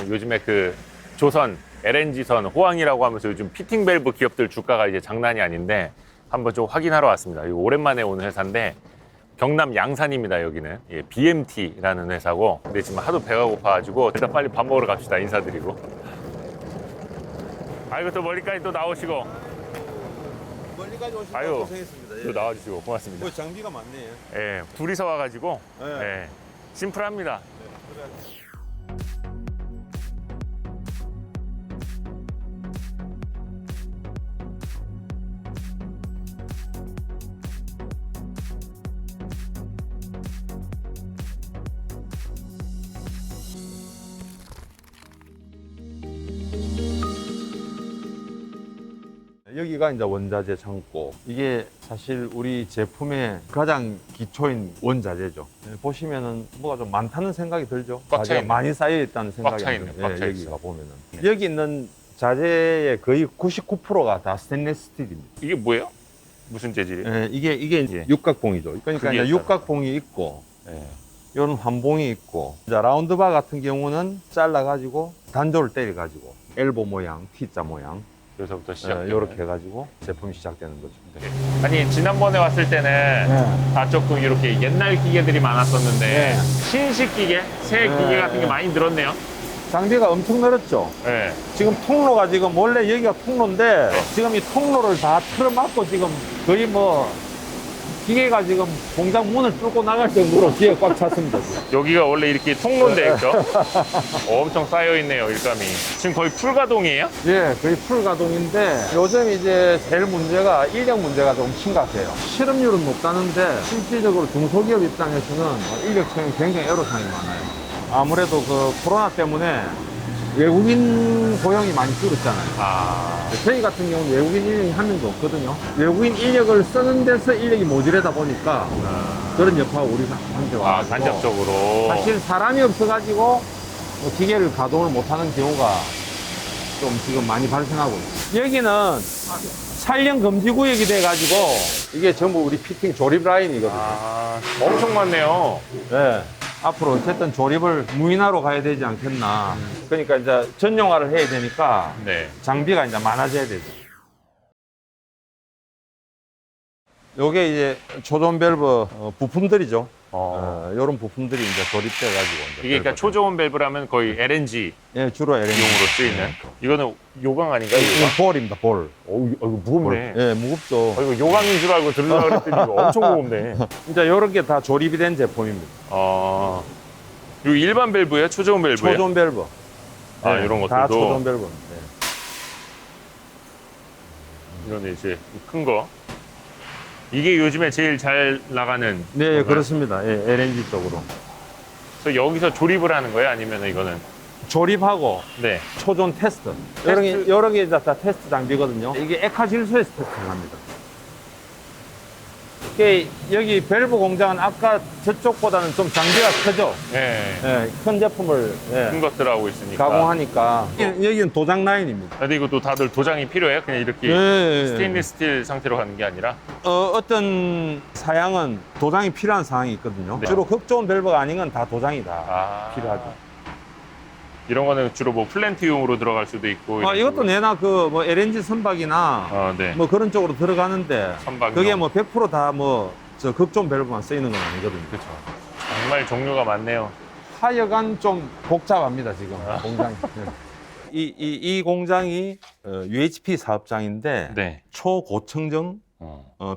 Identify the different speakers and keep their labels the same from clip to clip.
Speaker 1: 요즘에 그 조선, LNG선, 호황이라고 하면서 요즘 피팅 밸브 기업들 주가가 이제 장난이 아닌데 한번 좀 확인하러 왔습니다. 이거 오랜만에 오는 회사인데 경남 양산입니다. 여기는 BMT라는 회사고, 근데 지금 하도 배가 고파가지고 일단 빨리 밥 먹으러 갑시다. 인사드리고. 아이고 또 멀리까지 또 나오시고.
Speaker 2: 멀리까지 오시고
Speaker 1: 아유,
Speaker 2: 고생했습니다.
Speaker 1: 또 나와주시고 고맙습니다.
Speaker 2: 뭐 장비가 많네요.
Speaker 1: 예, 둘이서 와가지고
Speaker 2: 네.
Speaker 1: 심플합니다.
Speaker 2: 여기가 이제 원자재 창고. 이게 사실 우리 제품의 가장 기초인 원자재죠. 보시면은 뭐가 좀 많다는 생각이 들죠.
Speaker 1: 꽉 차
Speaker 2: 자재가
Speaker 1: 있네.
Speaker 2: 많이 쌓여 있다는 생각이
Speaker 1: 차 있네,
Speaker 2: 들어요.
Speaker 1: 꽉 차
Speaker 2: 여기가
Speaker 1: 있어요.
Speaker 2: 보면은.
Speaker 1: 네.
Speaker 2: 여기 있는 자재의 거의 99%가 다 스테인리스 스틸입니다.
Speaker 1: 이게 뭐예요? 무슨 재질이에요?
Speaker 2: 이게 이제
Speaker 1: 예.
Speaker 2: 육각봉이죠. 그러니까
Speaker 1: 크기에
Speaker 2: 이제
Speaker 1: 따라.
Speaker 2: 육각봉이 있고
Speaker 1: 예.
Speaker 2: 이런 환봉이 있고, 이제 라운드바 같은 경우는 잘라가지고 단조를 때려가지고 엘보 모양, T자 모양
Speaker 1: 여기서부터 시작.
Speaker 2: 이렇게 해가지고 제품이 시작되는 거죠.
Speaker 1: 아니 지난번에 왔을 때는 다 조금 이렇게 옛날 기계들이 많았었는데
Speaker 2: 네.
Speaker 1: 신식 기계, 새
Speaker 2: 네.
Speaker 1: 기계 같은 게 많이 늘었네요.
Speaker 2: 장비가 엄청 늘었죠.
Speaker 1: 네.
Speaker 2: 지금 통로가 지금 원래 여기가 통로인데 지금 이 통로를 다 틀어막고 지금 거의 뭐 기계가 지금 공장 문을 뚫고 나갈 정도로 뒤에 꽉 찼습니다. 지금.
Speaker 1: 여기가 원래 이렇게 통로인데 그죠? 엄청 쌓여 있네요 일감이. 지금 거의 풀 가동이에요?
Speaker 2: 예, 거의 풀 가동인데 요즘 이제 제일 문제가 인력 문제가 좀 심각해요. 실업률은 높다는데 실질적으로 중소기업 입장에서는 인력 채용이 굉장히 애로사항이 많아요. 아무래도 그 코로나 때문에 외국인 고용이 많이 줄었잖아요.
Speaker 1: 아,
Speaker 2: 저희 같은 경우는 외국인 인력이 한 명도 없거든요. 외국인 인력을 쓰는 데서 인력이 모자라다 보니까 그런 여파가 우리가 한테 와가지고
Speaker 1: 간접적으로.
Speaker 2: 사실 사람이 없어가지고 기계를 가동을 못하는 경우가 좀 지금 많이 발생하고 있어요. 여기는 촬영 금지 구역이 돼가지고 이게 전부 우리 피팅 조립 라인이거든요.
Speaker 1: 아, 엄청 많네요.
Speaker 2: 네. 앞으로 어쨌든 조립을 무인화로 가야 되지 않겠나. 그러니까 이제 전용화를 해야 되니까
Speaker 1: 네.
Speaker 2: 장비가 이제 많아져야 되죠. 요게 이제 초전 밸브 부품들이죠. 이런 부품들이 이제 조립돼가지고. 이제
Speaker 1: 이게 그러니까 초저온 밸브라면 거의 LNG
Speaker 2: 예, 주로 LNG.
Speaker 1: 용으로 쓰이는. 이거는 요강 아닌가요?
Speaker 2: 이건
Speaker 1: 요강?
Speaker 2: 볼입니다, 볼.
Speaker 1: 이거 무겁네.
Speaker 2: 예, 무겁죠.
Speaker 1: 이거 요강인 줄 알고 들으려고 그랬더니 이거 엄청 무겁네.
Speaker 2: 이제 이런 게 다 조립이 된 제품입니다.
Speaker 1: 요 일반 밸브예요? 초저온 밸브예요?
Speaker 2: 초전 밸브.
Speaker 1: 아,
Speaker 2: 예,
Speaker 1: 이런
Speaker 2: 다
Speaker 1: 것들도?
Speaker 2: 초전 밸브.
Speaker 1: 이거는 이제 큰 거. 이게 요즘에 제일 잘 나가는.
Speaker 2: 네,
Speaker 1: 건가요?
Speaker 2: 그렇습니다. 예, LNG 쪽으로.
Speaker 1: 그래서 여기서 조립을 하는 거예요? 아니면 이거는?
Speaker 2: 조립하고
Speaker 1: 네.
Speaker 2: 초전 테스트.
Speaker 1: 테스트?
Speaker 2: 여러 개 다 테스트 장비거든요. 이게 액화질소에서 테스트를 합니다. 이게 여기 밸브 공장은 아까 저쪽보다는 좀 장비가 크죠?
Speaker 1: 네.
Speaker 2: 예, 큰 제품을
Speaker 1: 큰 것들 하고 있으니까.
Speaker 2: 가공하니까. 여기는 도장 라인입니다.
Speaker 1: 근데 이것도 다들 도장이 필요해요? 그냥 이렇게
Speaker 2: 예,
Speaker 1: 스테인리스 스틸 상태로 가는 게 아니라?
Speaker 2: 어떤 사양은 도장이 필요한 사항이 있거든요.
Speaker 1: 네.
Speaker 2: 주로 극좋은 밸브가 아닌 건 다 도장이 다
Speaker 1: 아.
Speaker 2: 필요하죠.
Speaker 1: 이런 거는 주로 뭐 플랜트용으로 들어갈 수도 있고. 이런
Speaker 2: 이것도
Speaker 1: 식으로.
Speaker 2: 내나 그 뭐 LNG 선박이나
Speaker 1: 네.
Speaker 2: 뭐 그런 쪽으로 들어가는데
Speaker 1: 선박용.
Speaker 2: 그게 뭐 100% 다 뭐 저 극좋은 밸브만 쓰이는 건 아니거든요.
Speaker 1: 그렇죠. 정말 종류가 많네요.
Speaker 2: 하여간 좀 복잡합니다 지금
Speaker 1: 아.
Speaker 2: 공장이. 이 공장이 UHP 사업장인데
Speaker 1: 네.
Speaker 2: 초고층정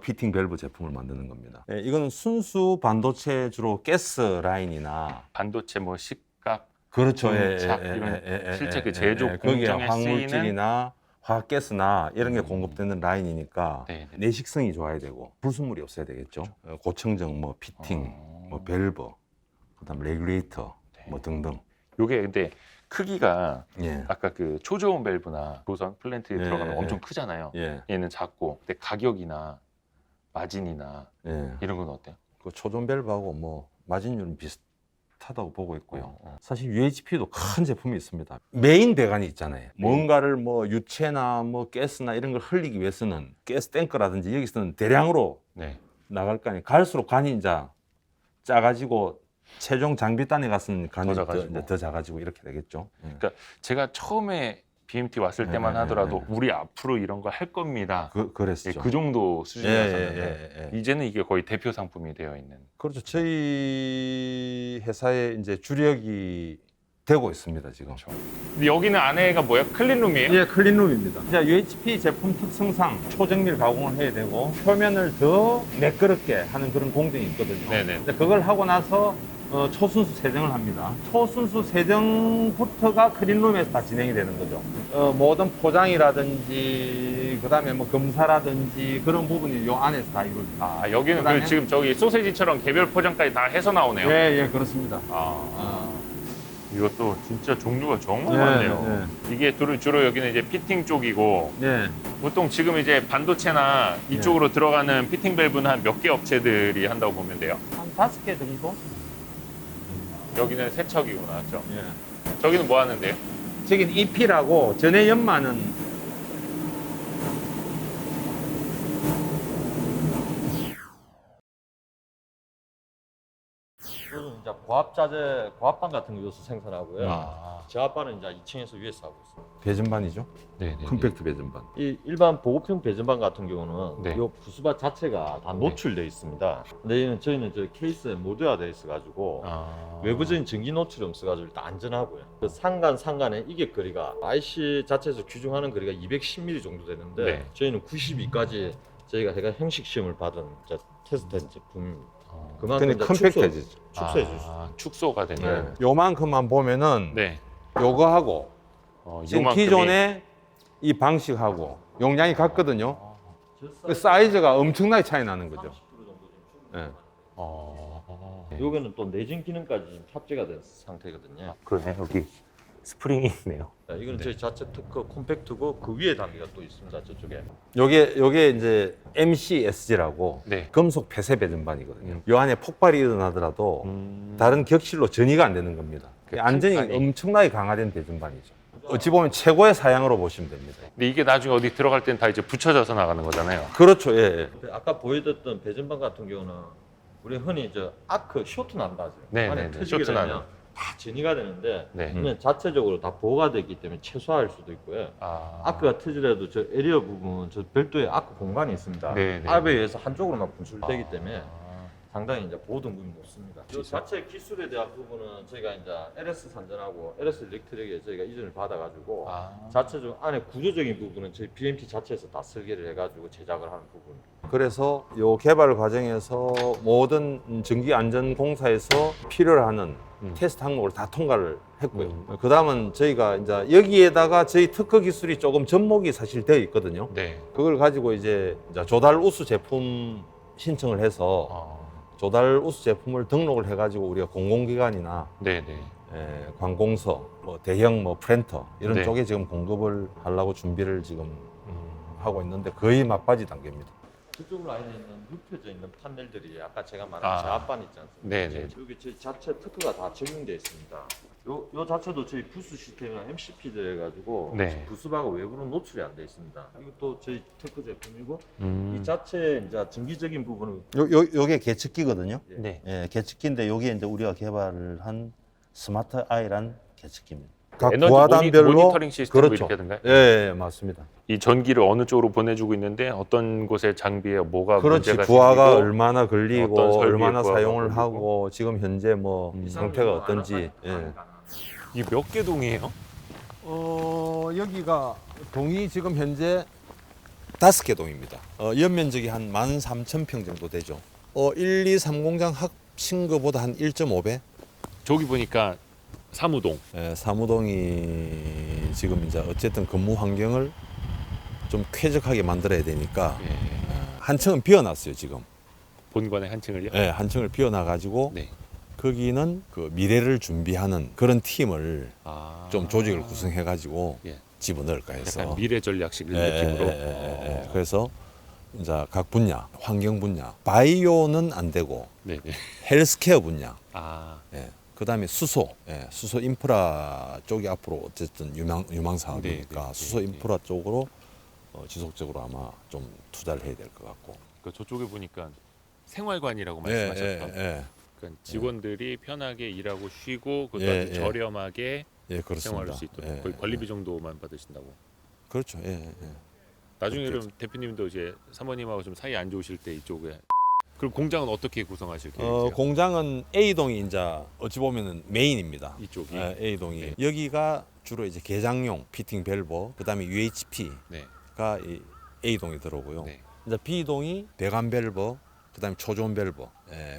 Speaker 2: 피팅 밸브 제품을 만드는 겁니다. 이거는 순수 반도체 주로 가스 라인이나
Speaker 1: 반도체 뭐 식각.
Speaker 2: 그렇죠.
Speaker 1: 작 이런 실제 그 제조
Speaker 2: 거기에
Speaker 1: 공정에
Speaker 2: 화학물질이나 화학가스나 이런 게 공급되는 라인이니까
Speaker 1: 네, 네.
Speaker 2: 내식성이 좋아야 되고 불순물이 없어야 되겠죠. 고층정 뭐 피팅, 뭐 밸브, 그다음 레귤레이터 뭐 등등.
Speaker 1: 요게 근데 크기가
Speaker 2: 예.
Speaker 1: 아까 그 초저온 밸브나 도선 플랜트에
Speaker 2: 예,
Speaker 1: 들어가면
Speaker 2: 예.
Speaker 1: 엄청 크잖아요.
Speaker 2: 예.
Speaker 1: 얘는 작고. 근데 가격이나 마진이나
Speaker 2: 예.
Speaker 1: 이런 건 어때요?
Speaker 2: 그 초전 밸브하고 뭐 마진율은 비슷하다고 보고 있고요.
Speaker 1: 어.
Speaker 2: 사실 UHP도 큰 제품이 있습니다. 메인 배관이 있잖아요. 뭔가를 뭐 유체나 뭐 가스나 이런 걸 흘리기 위해서는 가스 탱크라든지 여기서는 대량으로
Speaker 1: 네.
Speaker 2: 나갈 거 아니에요. 갈수록 관이 이제 작아지고 최종 장비단에 갔으면 간이
Speaker 1: 작아지고.
Speaker 2: 더 작아지고 이렇게 되겠죠.
Speaker 1: 그러니까 제가 처음에 BMT 왔을 때만 하더라도 우리 앞으로 이런 거 할 겁니다.
Speaker 2: 그랬죠.
Speaker 1: 그 정도 수준이었었는데
Speaker 2: 예.
Speaker 1: 이제는 이게 거의 대표 상품이 되어 있는.
Speaker 2: 그렇죠. 저희 회사에 이제 주력이 되고 있습니다 지금.
Speaker 1: 근데 여기는 안에가 뭐야? 클린룸이에요?
Speaker 2: 예, 클린룸입니다. 이제 UHP 제품 특성상 초정밀 가공을 해야 되고 표면을 더 매끄럽게 하는 그런 공정이 있거든요.
Speaker 1: 네네.
Speaker 2: 근데 그걸 하고 나서 초순수 세정을 합니다. 초순수 세정부터가 클린룸에서 다 진행이 되는 거죠. 모든 포장이라든지 그다음에 뭐 검사라든지 그런 부분이 요 안에서 다 이루어집니다.
Speaker 1: 아 여기는
Speaker 2: 그다음에-
Speaker 1: 지금 저기 소세지처럼 개별 포장까지 다 해서 나오네요.
Speaker 2: 예, 그렇습니다.
Speaker 1: 이것도 진짜 종류가 정말
Speaker 2: 예,
Speaker 1: 많네요. 이게 주로 여기는 이제 피팅 쪽이고
Speaker 2: 예.
Speaker 1: 보통 지금 이제 반도체나 이쪽으로 들어가는 피팅 밸브는 한 몇 개 업체들이 한다고 보면 돼요.
Speaker 2: 한 5개 정도?
Speaker 1: 여기는 세척이구나, 그렇죠?
Speaker 2: 예.
Speaker 1: 저기는 뭐 하는데요?
Speaker 2: 저긴 EP라고 전해 연마는
Speaker 3: 저는 이제 고압자재, 고압반 같은 거 요소 생산하고요.
Speaker 1: 아,
Speaker 3: 저압반은 이제 2층에서 위에서 하고 있습니다.
Speaker 2: 배전반이죠.
Speaker 1: 네,
Speaker 2: 컴팩트 배전반.
Speaker 3: 이 일반 보급형 배전반 같은 경우는
Speaker 1: 네.
Speaker 3: 이 부수바 자체가 다 노출되어 있습니다. 근데 저희는 저 케이스에 모듈화되어 있어가지고 외부적인 전기 노출이 없어가지고 일단 안전하고요. 그 상간에 이격 거리가 IC 자체에서 규정하는 거리가 210mm 정도 되는데
Speaker 1: 네.
Speaker 3: 저희는 92까지 저희가 해가 형식 시험을 받은 테스트한 제품입니다. 그만큼
Speaker 2: 근데
Speaker 3: 이제
Speaker 2: 컴팩트해지죠.
Speaker 3: 축소해 줄 수 있어요.
Speaker 1: 축소가 되는.
Speaker 3: 네.
Speaker 2: 요만큼만 보면은
Speaker 1: 네.
Speaker 2: 요거하고 지금
Speaker 1: 요만큼이-
Speaker 2: 기존의 이 방식하고 용량이 같거든요. 그 사이즈가 엄청나게 차이 나는 거죠.
Speaker 3: 30% 정도 좀
Speaker 2: 예.
Speaker 3: 요거는 또 내진 기능까지 지금 탑재가 된 상태거든요.
Speaker 1: 그러네, 여기 스프링이 있네요.
Speaker 3: 자, 이거는 저희 자체 특허 콤팩트고 그 위에 단계가 또 있습니다. 저쪽에.
Speaker 2: 요게 이제 MCSG라고
Speaker 1: 네.
Speaker 2: 금속 폐쇄 배전반이거든요. 요 안에 폭발이 일어나더라도
Speaker 1: 음.
Speaker 2: 다른 격실로 전이가 안 되는 겁니다.
Speaker 1: 그
Speaker 2: 안전이
Speaker 1: 층간이.
Speaker 2: 엄청나게 강화된 배전반이죠. 어찌 보면 최고의 사양으로 보시면 됩니다.
Speaker 1: 근데 이게 나중에 어디 들어갈 땐 다 이제 붙여져서 나가는 거잖아요.
Speaker 2: 그렇죠. 예.
Speaker 3: 아까 보여드렸던 배전반 같은 경우는 우리 흔히 아크 쇼트 난다죠.
Speaker 1: 네,
Speaker 3: 안에
Speaker 1: 네, 네.
Speaker 3: 터지게
Speaker 1: 쇼트 나는.
Speaker 3: 되면 다 전이가 되는데
Speaker 1: 네.
Speaker 3: 그냥 자체적으로 다 보호가 되기 때문에 최소화할 수도 있고요. 아크가 터지더라도 저 에리어 부분 저 별도의 아크 공간이 있습니다.
Speaker 1: 네, 네.
Speaker 3: 압에 의해서 한쪽으로만 분출되기 때문에 상당히 이제 보호 등급이 높습니다. 이 자체 기술에 대한 부분은 저희가 이제 LS 산전하고 LS 일렉트릭에 저희가 이전을 받아가지고 자체적으로 안에 구조적인 부분은 저희 BMT 자체에서 다 설계를 해가지고 제작을 하는 부분.
Speaker 2: 그래서 요 개발 과정에서 모든 전기 안전 공사에서 필요로 하는 테스트 항목을 다 통과를 했고요. 그다음은 저희가 이제 여기에다가 저희 특허 기술이 조금 접목이 사실 되어 있거든요.
Speaker 1: 네.
Speaker 2: 그걸 가지고 이제 조달 우수 제품 신청을 해서 조달 우수 제품을 등록을 해가지고 우리가 공공기관이나
Speaker 1: 네네.
Speaker 2: 관공서, 뭐 대형 뭐 프린터 이런
Speaker 1: 네.
Speaker 2: 쪽에 지금 공급을 하려고 준비를 지금 하고 있는데 거의 막바지 단계입니다.
Speaker 3: 그쪽 라인에 있는 눕혀져 있는 판넬들이 아까 제가 말한 제압반 있지 않습니까?
Speaker 1: 네네.
Speaker 3: 여기 저희 자체 특허가 다 적용되어 있습니다. 요 자체도 저희 부수 시스템이나 MCP들 해가지고
Speaker 1: 네.
Speaker 3: 부수바가 외부로 노출이 안 돼 있습니다. 이것도 저희 특허 제품이고
Speaker 1: 음.
Speaker 3: 이 자체 이제 전기적인 부분은
Speaker 2: 요게 계측기거든요.
Speaker 1: 네.
Speaker 2: 예, 계측기인데 여기에 이제 우리가 개발을 한 스마트 아이란 계측기입니다. 각
Speaker 1: 에너지
Speaker 2: 부하단별로
Speaker 1: 모니터링 시스템 뭐
Speaker 2: 그렇죠.
Speaker 1: 이렇게 하던가요?
Speaker 2: 예, 맞습니다.
Speaker 1: 이 전기를 어느 쪽으로 보내주고 있는데 어떤 곳에 장비에 뭐가
Speaker 2: 그렇지.
Speaker 1: 문제가
Speaker 2: 부하가
Speaker 1: 생기고
Speaker 2: 얼마나 걸리고
Speaker 1: 어떤 설비에
Speaker 2: 얼마나
Speaker 1: 부하가
Speaker 2: 사용을
Speaker 1: 걸리고.
Speaker 2: 하고 지금 현재 뭐 상태가 어떤지. 예.
Speaker 1: 이게 몇 개 동이에요?
Speaker 2: 여기가 동이 지금 현재 5개 동입니다. 연면적이 한 13,000평 정도 되죠. 1, 2, 3공장 합친 거보다 한 1.5배?
Speaker 1: 저기 보니까 사무동.
Speaker 2: 예, 사무동이 지금 이제 어쨌든 근무 환경을 좀 쾌적하게 만들어야 되니까
Speaker 1: 예.
Speaker 2: 한 층은 비워놨어요 지금.
Speaker 1: 본관의 한 층을요?
Speaker 2: 예, 한 층을 비워놔가지고
Speaker 1: 네.
Speaker 2: 거기는 그 미래를 준비하는 그런 팀을
Speaker 1: 아.
Speaker 2: 좀 조직을 구성해가지고
Speaker 1: 예.
Speaker 2: 집어넣을까 해서.
Speaker 1: 약간 미래 전략식 이런
Speaker 2: 예,
Speaker 1: 느낌으로.
Speaker 2: 그래서 이제 각 분야, 환경 분야, 바이오는 안 되고
Speaker 1: 네네.
Speaker 2: 헬스케어 분야,
Speaker 1: 아.
Speaker 2: 예. 그다음에 수소, 수소 인프라 쪽이 앞으로 어쨌든 유망 사업이니까
Speaker 1: 네, 네,
Speaker 2: 수소
Speaker 1: 네,
Speaker 2: 인프라 쪽으로 지속적으로 아마 좀 투자를 해야 될 것 같고.
Speaker 1: 그 저쪽에 보니까 생활관이라고 말씀하셨던. 그러니까 직원들이 편하게 일하고 쉬고 그것도
Speaker 4: 예,
Speaker 1: 아주
Speaker 4: 예.
Speaker 1: 저렴하게
Speaker 4: 예, 그렇습니다.
Speaker 1: 생활할 수 있도록
Speaker 4: 예,
Speaker 1: 거의 관리비 정도만 받으신다고.
Speaker 4: 그렇죠. 예, 예.
Speaker 1: 나중에
Speaker 4: 그렇게
Speaker 1: 그럼 대표님도 이제 사모님하고 좀 사이 안 좋으실 때 이쪽에 그럼 공장은 어떻게 구성하실 계획이세요?
Speaker 4: 공장은 A동이 이제 어찌 보면은 메인입니다.
Speaker 1: 이쪽이
Speaker 4: A동이
Speaker 1: 네.
Speaker 4: 여기가 주로 이제 개장용 피팅 밸브, 그다음에 UHP가
Speaker 1: 네.
Speaker 4: 이 A동이 들어오고요.
Speaker 1: 네.
Speaker 4: 이제 B동이 배관 밸브, 그다음에 초전 밸브,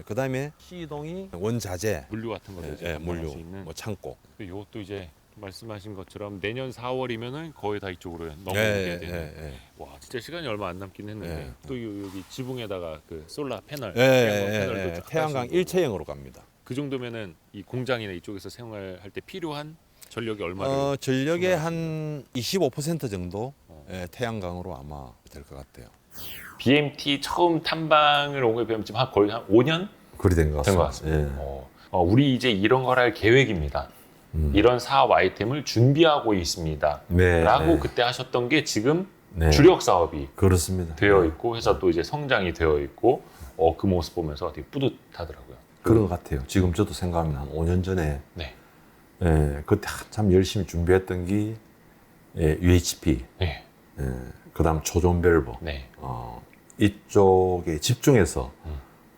Speaker 4: 그다음에 C동이 원자재,
Speaker 1: 물류 같은 거를 이제
Speaker 4: 물류,
Speaker 1: 물류 수 있는.
Speaker 4: 뭐 창고.
Speaker 1: 이것도 이제 말씀하신 것처럼 내년 4월이면은 거의 다 이쪽으로 넘어오게
Speaker 4: 예,
Speaker 1: 되는.
Speaker 4: 예, 예.
Speaker 1: 와 진짜 시간이 얼마 안 남긴 했는데
Speaker 4: 예.
Speaker 1: 또 여기 지붕에다가 그 솔라 패널,
Speaker 4: 예,
Speaker 1: 태양광
Speaker 4: 예,
Speaker 1: 패널도
Speaker 4: 예.
Speaker 1: 쫙
Speaker 4: 태양광
Speaker 1: 하시는 거고.
Speaker 4: 일체형으로 갑니다.
Speaker 1: 그 정도면은 이 공장이나 이쪽에서 생활할 때 필요한 전력이 얼마를?
Speaker 4: 전력의 한 25% 정도
Speaker 1: 어.
Speaker 4: 태양광으로 아마 될 것 같아요.
Speaker 1: BMT 처음 탐방을 온 거에 비하면 지금 거의 한 5년
Speaker 4: 그리 된 것
Speaker 1: 된 것
Speaker 4: 같습니다.
Speaker 1: 같습니다. 우리 이제 이런 걸 할 계획입니다. 이런 사업 아이템을 준비하고 있습니다.
Speaker 4: 네,
Speaker 1: 라고
Speaker 4: 네.
Speaker 1: 그때 하셨던 게 지금
Speaker 4: 네.
Speaker 1: 주력 사업이
Speaker 4: 그렇습니다.
Speaker 1: 되어 있고 회사 또 이제 성장이 되어 있고 그 모습 보면서 되게 뿌듯하더라고요.
Speaker 4: 그런 것 같아요. 지금 저도 생각하면 한 5년 전에
Speaker 1: 네.
Speaker 4: 그때 한참 열심히 준비했던 게 UHP,
Speaker 1: 네.
Speaker 4: 그다음 초전 밸브
Speaker 1: 네.
Speaker 4: 이쪽에 집중해서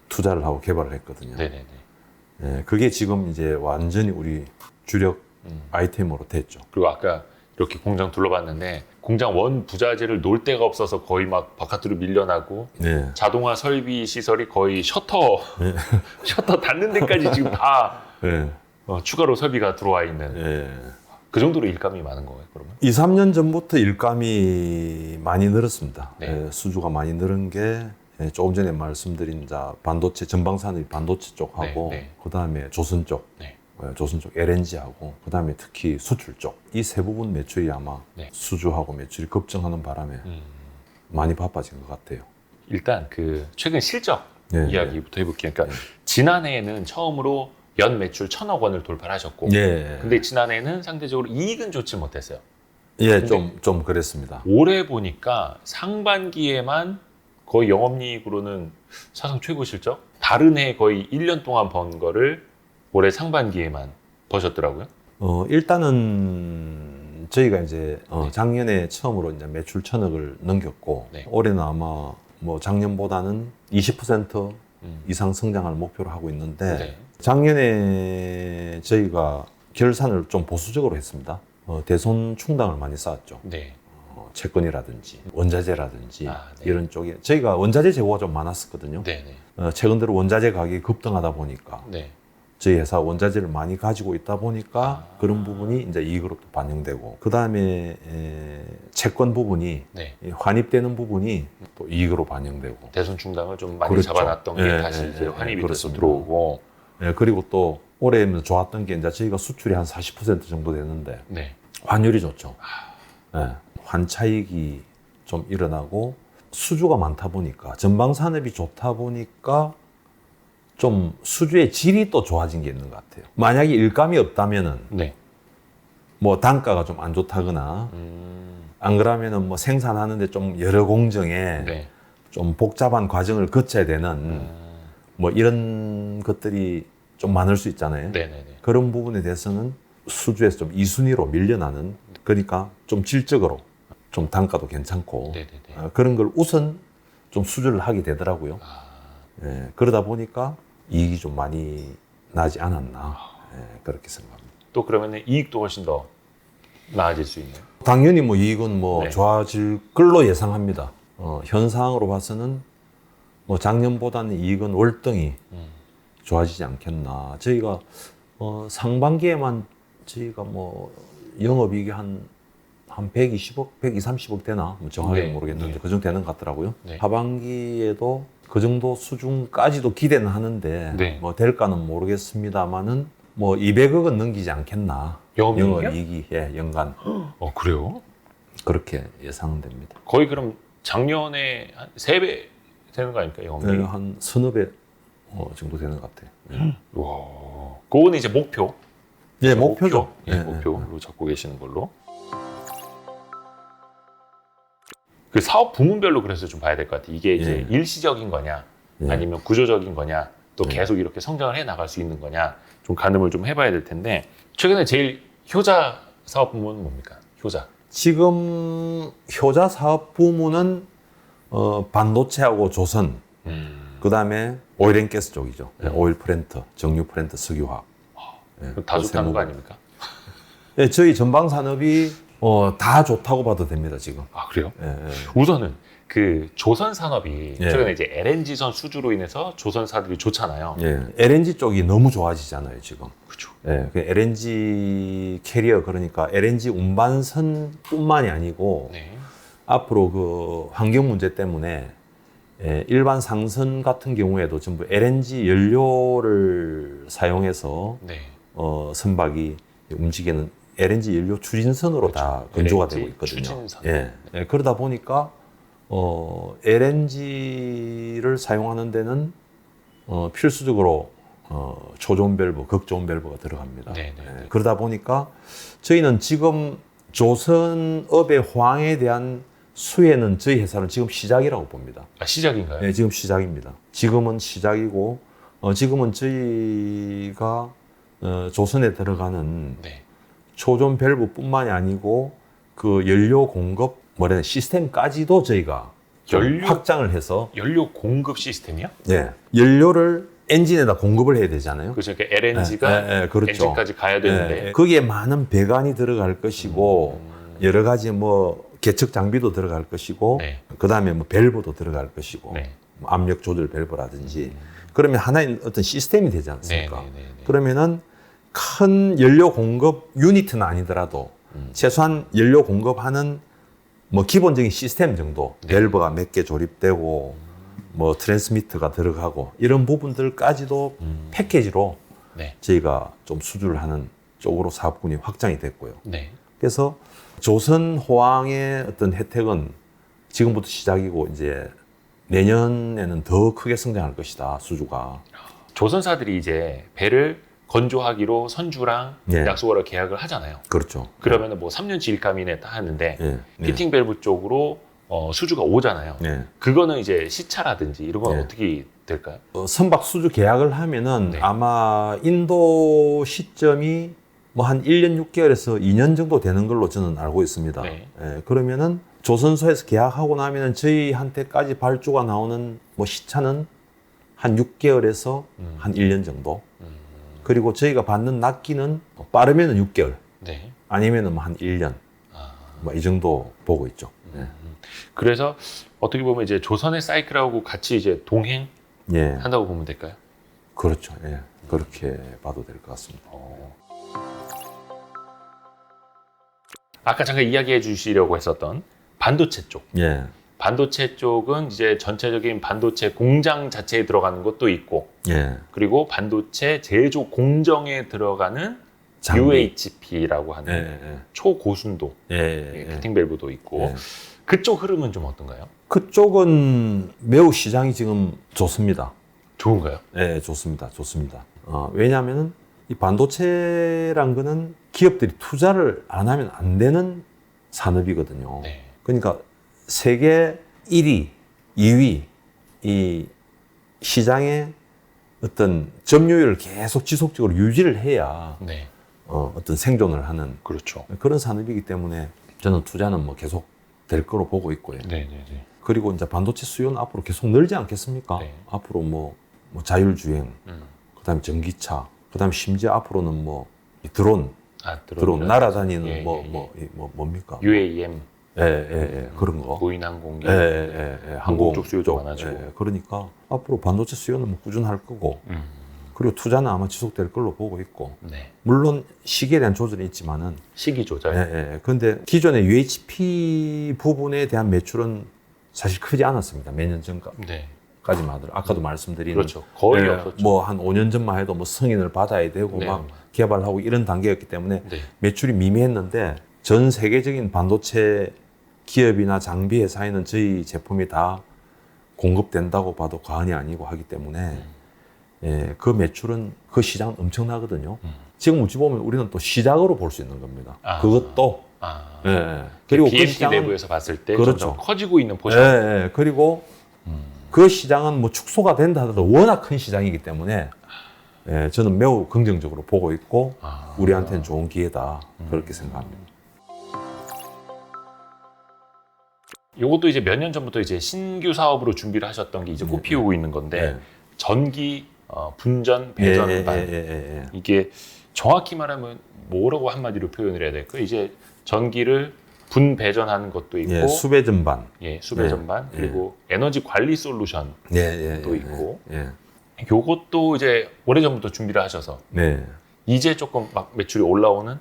Speaker 4: 투자를 하고 개발을 했거든요.
Speaker 1: 네네네.
Speaker 4: 그게 지금 이제 완전히 우리 주력 아이템으로 됐죠.
Speaker 1: 그리고 아까 이렇게 공장 둘러봤는데 공장 원 부자재를 놓을 데가 없어서 거의 막 바깥으로 밀려나고
Speaker 4: 네.
Speaker 1: 자동화 설비 시설이 거의 셔터 닫는 데까지 지금 다
Speaker 4: 네.
Speaker 1: 추가로 설비가 들어와 있는
Speaker 4: 네.
Speaker 1: 그 정도로 일감이 많은 거예요, 그러면?
Speaker 4: 2, 3년 전부터 일감이 많이 늘었습니다.
Speaker 1: 네.
Speaker 4: 수주가 많이 늘은 게 조금 전에 말씀드린 반도체 전방산업 반도체 쪽하고
Speaker 1: 네, 네.
Speaker 4: 그다음에 조선 쪽,
Speaker 1: 네.
Speaker 4: 조선 쪽 LNG하고 그다음에 특히 수출 쪽 이 세 부분 매출이 아마
Speaker 1: 네.
Speaker 4: 수주하고 매출이 급증하는 바람에 많이 바빠진 것 같아요.
Speaker 1: 일단 그 최근 실적
Speaker 4: 네,
Speaker 1: 이야기부터 해볼게요. 그러니까
Speaker 4: 네.
Speaker 1: 지난해에는 처음으로 연 매출 1,000억 원을 돌파하셨고,
Speaker 4: 네.
Speaker 1: 근데 지난해에는 상대적으로 이익은 좋지 못했어요.
Speaker 4: 예,
Speaker 1: 근데
Speaker 4: 좀 그랬습니다.
Speaker 1: 올해 보니까 상반기에만 거의 영업이익으로는 사상 최고 실적? 다른 해 거의 1년 동안 번 거를 올해 상반기에만 버셨더라고요.
Speaker 4: 일단은 저희가 이제 작년에 처음으로 이제 매출 1,000억을 넘겼고
Speaker 1: 네.
Speaker 4: 올해는 아마 뭐 작년보다는 20% 이상 성장을 목표로 하고 있는데
Speaker 1: 네.
Speaker 4: 작년에 저희가 결산을 좀 보수적으로 했습니다. 대손 충당을 많이 쌓았죠.
Speaker 1: 네.
Speaker 4: 채권이라든지 원자재라든지
Speaker 1: 네.
Speaker 4: 이런 쪽에 저희가 원자재 재고가 좀 많았었거든요.
Speaker 1: 네네.
Speaker 4: 최근 들어 원자재 가격이 급등하다 보니까
Speaker 1: 네.
Speaker 4: 저희 회사 원자재를 많이 가지고 있다 보니까 그런 부분이 이제 이익으로 또 반영되고 그 다음에 채권 부분이
Speaker 1: 네.
Speaker 4: 환입되는 부분이 또 이익으로 반영되고
Speaker 1: 대손 충당을 좀 많이
Speaker 4: 그렇죠.
Speaker 1: 잡아놨던 게
Speaker 4: 예,
Speaker 1: 다시
Speaker 4: 예,
Speaker 1: 이제
Speaker 4: 예,
Speaker 1: 환입이 돼서
Speaker 4: 그렇습니다.
Speaker 1: 들어오고.
Speaker 4: 그리고 또 올해 좋았던 게 이제 저희가 수출이 한 40% 정도 되는데
Speaker 1: 네.
Speaker 4: 환율이 좋죠. 환차익이 좀 일어나고 수주가 많다 보니까 전방 산업이 좋다 보니까 좀 수주의 질이 또 좋아진 게 있는 것 같아요. 만약에 일감이 없다면은
Speaker 1: 네.
Speaker 4: 뭐 단가가 좀 안 좋다거나 안 그러면은 뭐 생산하는데 좀 여러 공정에
Speaker 1: 네.
Speaker 4: 좀 복잡한 과정을 거쳐야 되는 뭐 이런 것들이 좀 많을 수 있잖아요.
Speaker 1: 네네네.
Speaker 4: 그런 부분에 대해서는 수주에서 좀 2순위로 밀려나는, 그러니까 좀 질적으로 좀 단가도 괜찮고
Speaker 1: 네네네.
Speaker 4: 그런 걸 우선 좀 수주를 하게 되더라고요. 그러다 보니까 이익이 좀 많이 나지 않았나 그렇게 생각합니다.
Speaker 1: 또 그러면 이익도 훨씬 더 나아질 수 있는.
Speaker 4: 당연히 뭐 이익은 뭐
Speaker 1: 네.
Speaker 4: 좋아질 걸로 예상합니다. 현 상황으로 봐서는 뭐 작년보다는 이익은 월등히 좋아지지 않겠나. 저희가 상반기에만 저희가 뭐 영업이익이 한 120억, 120, 30억 되나? 뭐 정확하게
Speaker 1: 네.
Speaker 4: 모르겠는데
Speaker 1: 네.
Speaker 4: 그 정도 되는 것 같더라고요.
Speaker 1: 네.
Speaker 4: 하반기에도 그 정도 수준까지도 기대는 하는데
Speaker 1: 네.
Speaker 4: 뭐 될까는 모르겠습니다만은 뭐 200억은 넘기지 않겠나.
Speaker 1: 영업이익이요?
Speaker 4: 영업이익이 연간
Speaker 1: 그래요?
Speaker 4: 그렇게 예상됩니다.
Speaker 1: 거의 그럼 작년에 한 3배 되는 거 아닙니까? 영업이익?
Speaker 4: 한 서너 배 정도 되는 것 같아요.
Speaker 1: 와. 그거는 이제 목표.
Speaker 4: 예, 목표죠.
Speaker 1: 예, 목표로 잡고 계시는 걸로. 그 사업 부문별로 그래서 좀 봐야 될 것 같아요. 이게 이제
Speaker 4: 예.
Speaker 1: 일시적인 거냐,
Speaker 4: 예.
Speaker 1: 아니면 구조적인 거냐, 또 계속 이렇게 성장을 해 나갈 수 있는 거냐 좀 가늠을 좀 해봐야 될 텐데 최근에 제일 효자 사업 부문은 뭡니까? 효자.
Speaker 4: 지금 효자 사업 부문은 반도체하고 조선, 그다음에 오일앤가스 쪽이죠. 오일 플랜트, 정유 플랜트, 석유화학.
Speaker 1: 다 좋다는 거 아닙니까?
Speaker 4: 네, 저희 전방 산업이 다 좋다고 봐도 됩니다 지금.
Speaker 1: 아 그래요?
Speaker 4: 예, 예.
Speaker 1: 우선은 그 조선 산업이
Speaker 4: 예.
Speaker 1: 최근에 이제 LNG선 수주로 인해서 조선사들이 좋잖아요.
Speaker 4: 예, LNG 쪽이 너무 좋아지잖아요 지금.
Speaker 1: 그렇죠.
Speaker 4: 예, 그 LNG 캐리어 그러니까 LNG 운반선뿐만이 아니고
Speaker 1: 네.
Speaker 4: 앞으로 그 환경 문제 때문에 일반 상선 같은 경우에도 전부 LNG 연료를 사용해서
Speaker 1: 네.
Speaker 4: 선박이 움직이는 LNG 연료 추진선으로 다 건조가 되고
Speaker 1: LNG
Speaker 4: 있거든요.
Speaker 1: 추진선.
Speaker 4: 예, 그러다 보니까 LNG를 사용하는 데는 필수적으로 초저온 밸브, 극저온 밸브가 들어갑니다.
Speaker 1: 네, 네, 네.
Speaker 4: 그러다 보니까 저희는 지금 조선업의 호황에 대한 수혜는 저희 회사는 지금 시작이라고 봅니다.
Speaker 1: 아 시작인가요?
Speaker 4: 네, 지금 시작입니다. 지금은 시작이고 지금은 저희가 조선에 들어가는
Speaker 1: 네.
Speaker 4: 초전 밸브뿐만이 아니고 그 연료 공급 시스템까지도 저희가 좀 확장을 해서
Speaker 1: 연료 공급 시스템이요?
Speaker 4: 연료를 엔진에다 공급을 해야 되잖아요.
Speaker 1: 그렇죠. 그러니까 LNG가
Speaker 4: 그렇죠.
Speaker 1: 엔진까지 가야 되는데
Speaker 4: 거기에 많은 배관이 들어갈 것이고 여러 가지 뭐 계측 장비도 들어갈 것이고
Speaker 1: 네.
Speaker 4: 그다음에 뭐 밸브도 들어갈 것이고
Speaker 1: 네.
Speaker 4: 뭐 압력 조절 밸브라든지 그러면 하나의 어떤 시스템이 되지 않습니까?
Speaker 1: 네, 네, 네, 네.
Speaker 4: 그러면은 큰 연료 공급 유니트는 아니더라도 최소한 연료 공급하는 뭐 기본적인 시스템 정도 밸브가 몇 개 조립되고 뭐 트랜스미터가 들어가고 이런 부분들까지도 패키지로
Speaker 1: 네.
Speaker 4: 저희가 좀 수주를 하는 쪽으로 사업군이 확장이 됐고요.
Speaker 1: 네.
Speaker 4: 그래서 조선 호황의 어떤 혜택은 지금부터 시작이고 이제 내년에는 더 크게 성장할 것이다 수주가.
Speaker 1: 조선사들이 이제 배를 건조하기로 선주랑
Speaker 4: 예.
Speaker 1: 약속으로 계약을 하잖아요.
Speaker 4: 그렇죠.
Speaker 1: 그러면은 뭐 3년치 일감이네 딱 하는데
Speaker 4: 예.
Speaker 1: 피팅 밸브 쪽으로 수주가 오잖아요.
Speaker 4: 네.
Speaker 1: 그거는 이제 시차라든지 이런 건
Speaker 4: 네.
Speaker 1: 어떻게 될까요?
Speaker 4: 선박 수주 계약을 하면은
Speaker 1: 네.
Speaker 4: 아마 인도 시점이 뭐 한 1년 6개월에서 2년 정도 되는 걸로 저는 알고 있습니다.
Speaker 1: 네.
Speaker 4: 예, 그러면은 조선소에서 계약하고 나면은 저희한테까지 발주가 나오는 뭐 시차는 한 6개월에서 한 1년 정도. 그리고 저희가 받는 납기는 빠르면은 6개월,
Speaker 1: 네.
Speaker 4: 아니면은 뭐 한 1년.
Speaker 1: 아.
Speaker 4: 뭐 이 정도 보고 있죠. 예.
Speaker 1: 그래서 어떻게 보면 이제 조선의 사이클하고 같이 이제 동행한다고
Speaker 4: 예.
Speaker 1: 보면 될까요?
Speaker 4: 그렇죠. 예. 그렇게 봐도 될 것 같습니다.
Speaker 1: 아까 잠깐 이야기해 주시려고 했었던 반도체 쪽.
Speaker 4: 예.
Speaker 1: 반도체 쪽은 이제 전체적인 반도체 공장 자체에 들어가는 것도 있고,
Speaker 4: 예.
Speaker 1: 그리고 반도체 제조 공정에 들어가는
Speaker 4: 장비.
Speaker 1: UHP라고 하는
Speaker 4: 예.
Speaker 1: 초고순도
Speaker 4: 예.
Speaker 1: 피팅 밸브도 있고,
Speaker 4: 예.
Speaker 1: 그쪽 흐름은 좀 어떤가요?
Speaker 4: 그쪽은 매우 시장이 지금 좋습니다.
Speaker 1: 좋은가요?
Speaker 4: 네, 좋습니다. 좋습니다. 왜냐하면 이 반도체란 거는 기업들이 투자를 안 하면 안 되는 산업이거든요.
Speaker 1: 네.
Speaker 4: 그러니까 세계 1위, 2위 이 시장의 어떤 점유율을 계속 지속적으로 유지를 해야
Speaker 1: 네.
Speaker 4: 어떤 생존을 하는
Speaker 1: 그렇죠.
Speaker 4: 그런 산업이기 때문에 저는 투자는 뭐 계속 될 거로 보고 있고요.
Speaker 1: 네네네.
Speaker 4: 그리고 이제 반도체 수요는 앞으로 계속 늘지 않겠습니까?
Speaker 1: 네.
Speaker 4: 앞으로 뭐 자율주행, 그다음에 전기차, 그다음에 심지어 앞으로는 뭐 이 드론 날아다니는
Speaker 1: 예,
Speaker 4: 뭡니까?
Speaker 1: UAM
Speaker 4: 그런 거.
Speaker 1: 무인항공기
Speaker 4: 항공
Speaker 1: 쪽 수요도
Speaker 4: 쪽.
Speaker 1: 많아지고.
Speaker 4: 그러니까 앞으로 반도체 수요는 뭐 꾸준할 거고, 그리고 투자는 아마 지속될 걸로 보고 있고,
Speaker 1: 네.
Speaker 4: 물론 시기에 대한 조절이 있지만은.
Speaker 1: 시기 조절.
Speaker 4: 그런데 기존의 UHP 부분에 대한 매출은 사실 크지 않았습니다. 몇 년 전까지만
Speaker 1: 네.
Speaker 4: 하더라도. 아까도 말씀드린.
Speaker 1: 그렇죠. 거의 없었죠.
Speaker 4: 뭐 한 5년 전만 해도 뭐 승인을 받아야 되고
Speaker 1: 네.
Speaker 4: 막 개발하고 이런 단계였기 때문에
Speaker 1: 네.
Speaker 4: 매출이 미미했는데 전 세계적인 반도체 기업이나 장비 회사에는 저희 제품이 다 공급된다고 봐도 과언이 아니고 하기 때문에 그 매출은 그 시장은 엄청나거든요. 지금 어찌 보면 우리는 또 시작으로 볼 수 있는 겁니다. 그것도.
Speaker 1: 그리고 BMC
Speaker 4: 시장은-
Speaker 1: 내부에서 봤을 때
Speaker 4: 그렇죠.
Speaker 1: 점점 커지고 있는 포션.
Speaker 4: 그리고 그 시장은 뭐 축소가 된다 하더라도 워낙 큰 시장이기 때문에 예, 저는 매우 긍정적으로 보고 있고 우리한테는 좋은 기회다 그렇게 생각합니다.
Speaker 1: 요것도 이제 몇 년 전부터 이제 신규 사업으로 준비를 하셨던 게 이제 꽃 피우고 있는 건데
Speaker 4: 네.
Speaker 1: 전기 분전 배전반 이게 정확히 말하면 뭐라고 한마디로 표현을 해야 될까요? 이제 전기를 분배전하는 것도 있고
Speaker 4: 예, 수배전반.
Speaker 1: 수배전반 그리고 에너지 관리 솔루션도 있고 요것도 이제 오래전부터 준비를 하셔서
Speaker 4: 네.
Speaker 1: 이제 조금 막 매출이 올라오는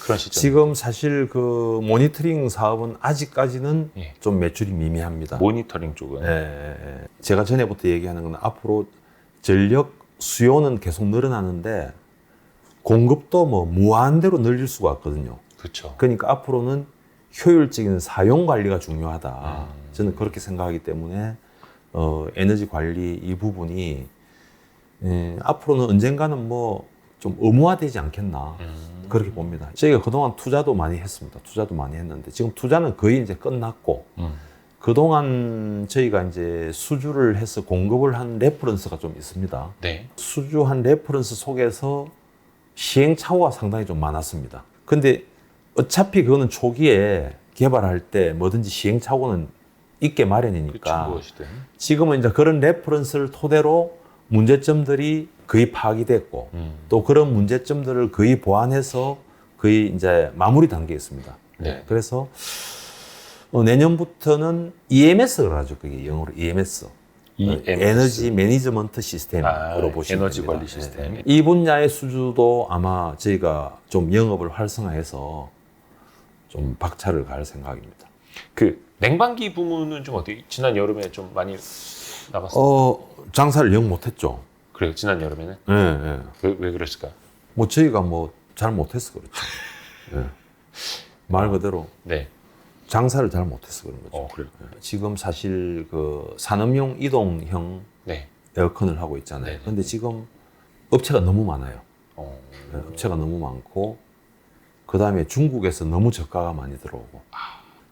Speaker 1: 그런 시점.
Speaker 4: 지금 사실 그 모니터링 사업은 아직까지는
Speaker 1: 예.
Speaker 4: 좀 매출이 미미합니다.
Speaker 1: 모니터링 쪽은
Speaker 4: 제가 전에부터 얘기하는 건 앞으로 전력 수요는 계속 늘어나는데 공급도 뭐 무한대로 늘릴 수가 없거든요.
Speaker 1: 그렇죠.
Speaker 4: 그러니까 앞으로는 효율적인 사용 관리가 중요하다. 저는 그렇게 생각하기 때문에 에너지 관리 이 부분이 앞으로는 언젠가는 뭐 좀 의무화되지 않겠나 그렇게 봅니다. 저희가 그동안 투자도 많이 했습니다. 투자도 많이 했는데 지금 투자는 거의 이제 끝났고 그동안 저희가 이제 수주를 해서 공급을 한 레퍼런스가 좀 있습니다.
Speaker 1: 네.
Speaker 4: 수주한 레퍼런스 속에서 시행착오가 상당히 좀 많았습니다. 근데 어차피 그거는 초기에 개발할 때 뭐든지 시행착오는 있게 마련이니까
Speaker 1: 무엇이든.
Speaker 4: 지금은 이제 그런 레퍼런스를 토대로 문제점들이 거의 파악이 됐고 또 그런 문제점들을 거의 보완해서 거의 이제 마무리 단계에 있습니다.
Speaker 1: 네.
Speaker 4: 그래서 내년부터는 EMS를 하죠. 그게 영어로 EMS. 에너지 매니지먼트 시스템으로 보시면
Speaker 1: 에너지
Speaker 4: 됩니다.
Speaker 1: 관리 시스템.
Speaker 4: 네. 이 분야의 수주도 아마 저희가 좀 영업을 활성화해서 좀 박차를 갈 생각입니다.
Speaker 1: 그 냉방기 부문은 좀 어떻게 지난 여름에 좀 많이 나갔어요?
Speaker 4: 장사를 영 못했죠.
Speaker 1: 그래요. 지난 여름에는
Speaker 4: 네.
Speaker 1: 왜 그랬을까요?
Speaker 4: 뭐 저희가 뭐 잘 못해서 그렇죠. 네. 말 그대로
Speaker 1: 네.
Speaker 4: 장사를 잘 못해서 그런 거죠.
Speaker 1: 그래요.
Speaker 4: 지금 사실 그 산업용 이동형
Speaker 1: 네.
Speaker 4: 에어컨을 하고 있잖아요.
Speaker 1: 네.
Speaker 4: 근데 지금 업체가 너무 많아요.
Speaker 1: 어.
Speaker 4: 네, 업체가 너무 많고 그 다음에 중국에서 너무 저가가 많이 들어오고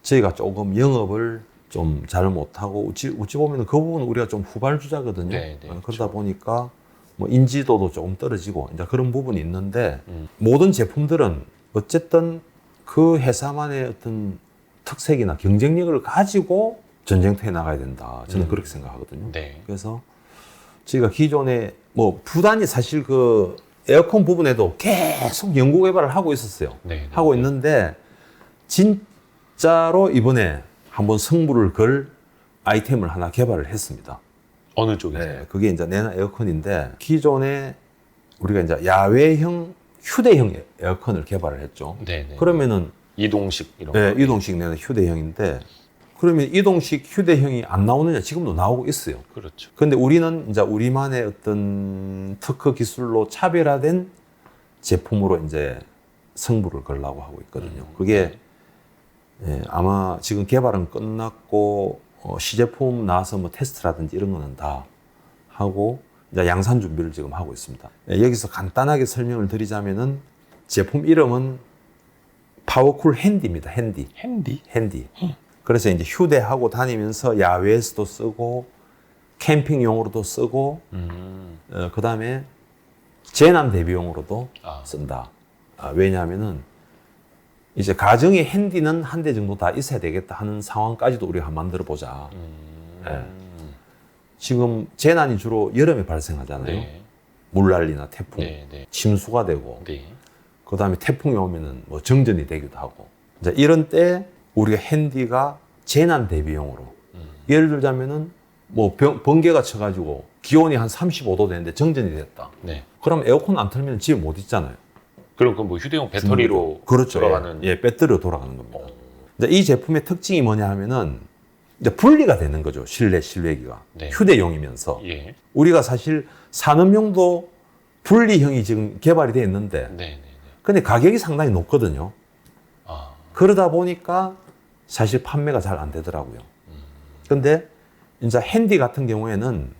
Speaker 4: 저희가 조금 영업을 좀 잘 못하고 어찌 보면 그 부분은 우리가 좀 후발주자거든요.
Speaker 1: 네,
Speaker 4: 그러다
Speaker 1: 그렇죠.
Speaker 4: 보니까 뭐 인지도도 조금 떨어지고 이제 그런 부분이 있는데 모든 제품들은 어쨌든 그 회사만의 어떤 특색이나 경쟁력을 가지고 전쟁터에 나가야 된다. 저는 그렇게 생각하거든요.
Speaker 1: 네.
Speaker 4: 그래서 저희가 기존에 뭐 부단히 사실 그 에어컨 부분에도 계속 연구 개발을 하고 있었어요.
Speaker 1: 네.
Speaker 4: 하고 있는데 진짜로 이번에 한번 승부를 걸 아이템을 하나 개발을 했습니다.
Speaker 1: 어느 쪽이세요?
Speaker 4: 네, 그게 이제 내나 에어컨인데 기존에 우리가 이제 야외형 휴대형 에어컨을 개발을 했죠.
Speaker 1: 네.
Speaker 4: 그러면은
Speaker 1: 이동식 이런
Speaker 4: 네,
Speaker 1: 거.
Speaker 4: 이동식 내는 휴대형인데 그러면 이동식 휴대형이 안 나오느냐? 지금도 나오고 있어요.
Speaker 1: 그렇죠.
Speaker 4: 근데 우리는 이제 우리만의 어떤 특허 기술로 차별화된 제품으로 이제 승부를 걸려고 하고 있거든요. 그게 아마 지금 개발은 끝났고 시제품 나와서 뭐 테스트라든지 이런 거는 다 하고 이제 양산 준비를 지금 하고 있습니다. 여기서 간단하게 설명을 드리자면은 제품 이름은 파워쿨 핸디입니다. 핸디. 그래서 이제 휴대하고 다니면서 야외에서도 쓰고 캠핑용으로도 쓰고 그 다음에 재난 대비용으로도 쓴다. 왜냐하면은 이제 가정에 핸디는 한 대 정도 다 있어야 되겠다 하는 상황까지도 우리가 만들어 보자. 지금 재난이 주로 여름에 발생하잖아요.
Speaker 1: 네.
Speaker 4: 물난리나 태풍,
Speaker 1: 네.
Speaker 4: 침수가 되고
Speaker 1: 네.
Speaker 4: 그 다음에 태풍이 오면은 뭐 정전이 되기도 하고. 이제 이런 때 우리가 핸디가 재난 대비용으로. 예를 들자면은 뭐 번개가 쳐가지고 기온이 한 35도 되는데 정전이 됐다.
Speaker 1: 네.
Speaker 4: 그럼 에어컨 안 틀면 집에 못 있잖아요.
Speaker 1: 그럼 그 뭐 휴대용 배터리로
Speaker 4: 그렇죠.
Speaker 1: 돌아가는.
Speaker 4: 예, 배터리로 돌아가는 겁니다. 이제 이 제품의 특징이 뭐냐 하면은 이제 분리가 되는 거죠. 실외기가.
Speaker 1: 네.
Speaker 4: 휴대용이면서.
Speaker 1: 예.
Speaker 4: 우리가 사실 산업용도 분리형이 지금 개발이 되어 있는데
Speaker 1: 네.
Speaker 4: 근데 가격이 상당히 높거든요. 그러다 보니까 사실 판매가 잘 안 되더라고요. 근데 이제 핸디 같은 경우에는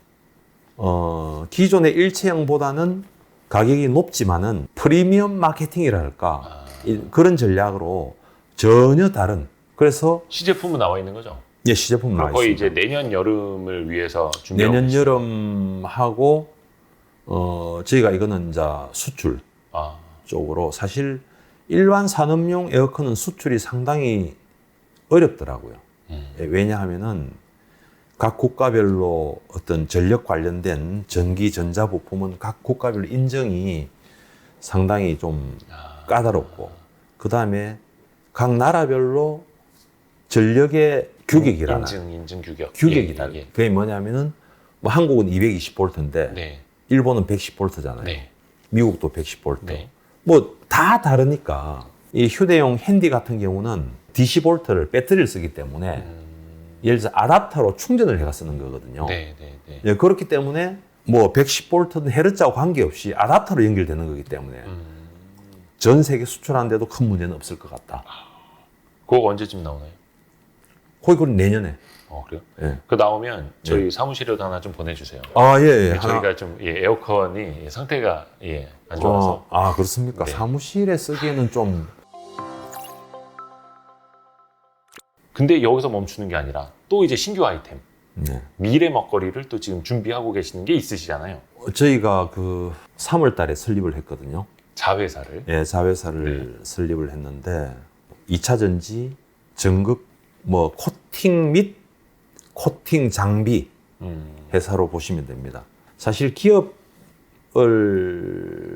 Speaker 4: 기존의 일체형보다는 가격이 높지만은 프리미엄 마케팅이랄까 그런 전략으로 전혀 다른. 그래서
Speaker 1: 시제품은 나와 있는 거죠?
Speaker 4: 예, 시제품 나와
Speaker 1: 거의
Speaker 4: 있습니다.
Speaker 1: 이제 내년 여름을 위해서 준비하고
Speaker 4: 내년
Speaker 1: 계시죠?
Speaker 4: 여름 하고 저희가 이거는 이제 수출
Speaker 1: 아,
Speaker 4: 쪽으로 사실 일반 산업용 에어컨은 수출이 상당히 어렵더라고요. 예, 왜냐하면은 각 국가별로 어떤 전력 관련된 전기 전자 부품은 각 국가별로 인정이 상당히 좀 까다롭고 그 다음에 각 나라별로 전력의 규격이라는
Speaker 1: 인증 규격.
Speaker 4: 규격이다.
Speaker 1: 예.
Speaker 4: 그게 뭐냐면은 뭐 한국은 220V인데
Speaker 1: 네.
Speaker 4: 일본은 110V잖아요.
Speaker 1: 네.
Speaker 4: 미국도 110V.
Speaker 1: 네.
Speaker 4: 뭐 다 다르니까 이 휴대용 핸디 같은 경우는 DC볼트를 배터리를 쓰기 때문에 예를 들어서 아답터로 충전을 해가 쓰는 거거든요.
Speaker 1: 네, 네, 네.
Speaker 4: 예, 그렇기 때문에 뭐 110V든 헤르츠하고 관계없이 아답터로 연결되는 거기 때문에 전 세계 수출하는데도 큰 문제는 없을 것 같다.
Speaker 1: 그거 언제쯤 나오나요?
Speaker 4: 거의 그건 내년에.
Speaker 1: 그래요?
Speaker 4: 예.
Speaker 1: 그 나오면 저희 사무실에도 하나 좀 보내주세요.
Speaker 4: 아, 예, 예.
Speaker 1: 저희가 좀 에어컨이 상태가 안 좋아서.
Speaker 4: 아, 그렇습니까?
Speaker 1: 네.
Speaker 4: 사무실에 쓰기에는 좀.
Speaker 1: 근데 여기서 멈추는 게 아니라 또 이제 신규 아이템,
Speaker 4: 네.
Speaker 1: 미래 먹거리를 또 지금 준비하고 계시는 게 있으시잖아요.
Speaker 4: 저희가 그 3월 달에 설립을 했거든요.
Speaker 1: 자회사를.
Speaker 4: 예, 자회사를 설립을 했는데 2차 전지, 전극, 뭐 코팅 및 코팅 장비 회사로 보시면 됩니다. 사실 기업을